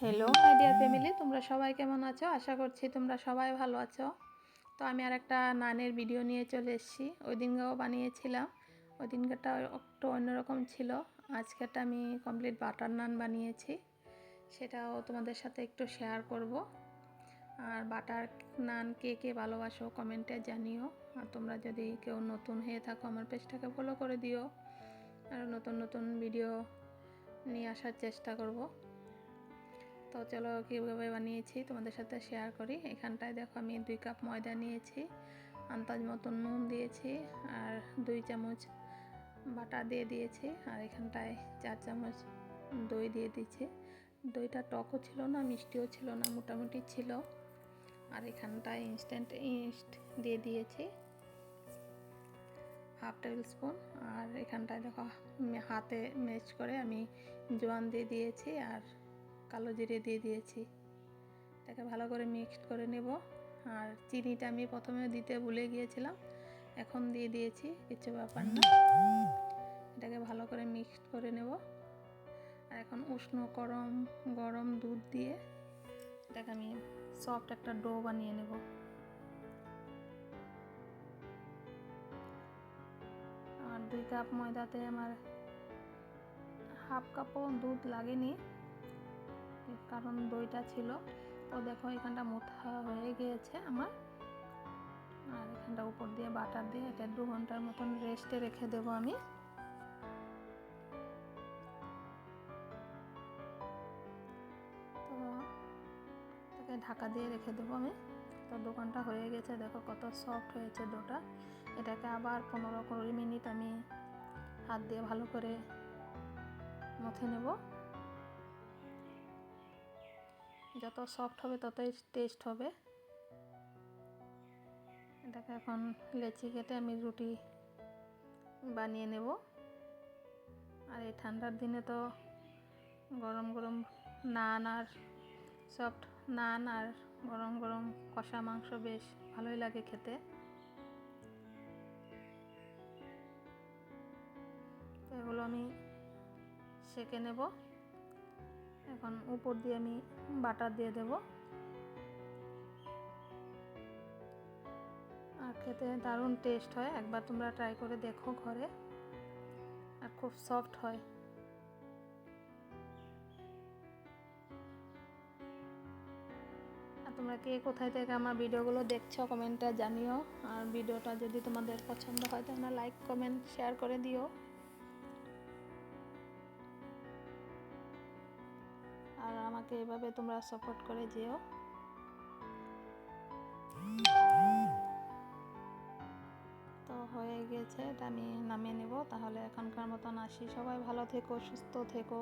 Hello my dear family, তোমরা সবাই কেমন আছো? আশা করছি তোমরা সবাই ভালো আছো। তো আমি আর একটা নানের ভিডিও নিয়ে চলে এসেছি। ওই দিনকেও বানিয়েছিলাম, ওই দিনকারটা একটু অন্যরকম ছিল। আজকেরটা আমি কমপ্লিট বাটার নান বানিয়েছি, সেটাও তোমাদের সাথে একটু শেয়ার করব। আর বাটার নান কে কে ভালোবাসো কমেন্টে জানিও। আর তোমরা যদি কেউ নতুন হয়ে থাকো আমার পেজটাকে ফলো করে দিও। আর নতুন নতুন ভিডিও নিয়ে আসার চেষ্টা করব। তো চলো কীভাবে বানিয়েছি তোমাদের সাথে শেয়ার করি। এখানটায় দেখো আমি 2 কাপ ময়দা নিয়েছি, আন্দাজ মতন নুন দিয়েছি, আর 2 চামচ বাটার দিয়ে দিয়েছি, আর এখানটায় 4 চামচ দই দিয়ে দিয়েছি। দইটা টকও ছিল না, মিষ্টিও ছিল না, মোটামুটি ছিল। আর এখানটায় ইনস্ট্যান্ট ইস্ট দিয়ে দিয়েছি হাফ টেবিল স্পুন। আর এখানটায় দেখো হাতে ম্যাশ করে আমি জোয়ান দিয়ে দিয়েছি আর কালো জিরে দিয়ে দিয়েছি। এটাকে ভালো করে মিক্সড করে নেব। আর চিনিটা আমি প্রথমে দিতে ভুলে গিয়েছিলাম, এখন দিয়ে দিয়েছি, কিছু ব্যাপার না। এটাকে ভালো করে মিক্সড করে নেব। আর এখন উষ্ণ গরম দুধ দিয়ে এটাকে আমি সফট একটা ডো বানিয়ে নেব। আর 2 কাপ ময়দাতে আমার হাফ কাপও দুধ লাগেনি, কারণ দইটা ছিল। তো দেখো এখানটা মোটা হয়ে গিয়েছে আমার। আর এখানটা উপর দিয়ে বাটার দিয়ে এটা 2 ঘন্টার মতন রেস্টে রেখে দেবো আমি। তো এটাকে ঢাকা দিয়ে রেখে দেবো আমি। তো 2 ঘন্টা হয়ে গেছে, দেখো কত সফট হয়েছে ডোটা। এটাকে আবার 15-20 মিনিট আমি হাত দিয়ে ভালো করে মথে নেব। যত সফট হবে ততই টেস্ট হবে। এটাকে এখন লেচি কেটে আমি রুটি বানিয়ে নেব। আর এই ঠান্ডার দিনে তো গরম গরম নান আর সফট নান আর গরম গরম কষা মাংস বেশ ভালোই লাগে খেতে। তো এগুলো আমি সেঁকে নেব। এখন উপর দিয়ে আমি বাটার দিয়ে দেব। আর খেতে দারুণ টেস্ট হয়, একবার তোমরা ট্রাই করে দেখো ঘরে। আর খুব সফট হয়। আর তোমরা কে কোথায় থেকে আমার ভিডিওগুলো দেখছো কমেন্টে জানিও। আর ভিডিওটা যদি তোমাদের পছন্দ হয় তাহলে লাইক কমেন্ট শেয়ার করে দিও। আর আমাকে এভাবে তোমরা সাপোর্ট করে যেও। তো হয়ে গেছে, এটা আমি নামিয়ে নেব। তাহলে এখনকার মতন আসি, সবাই ভালো থেকো, সুস্থ থেকো।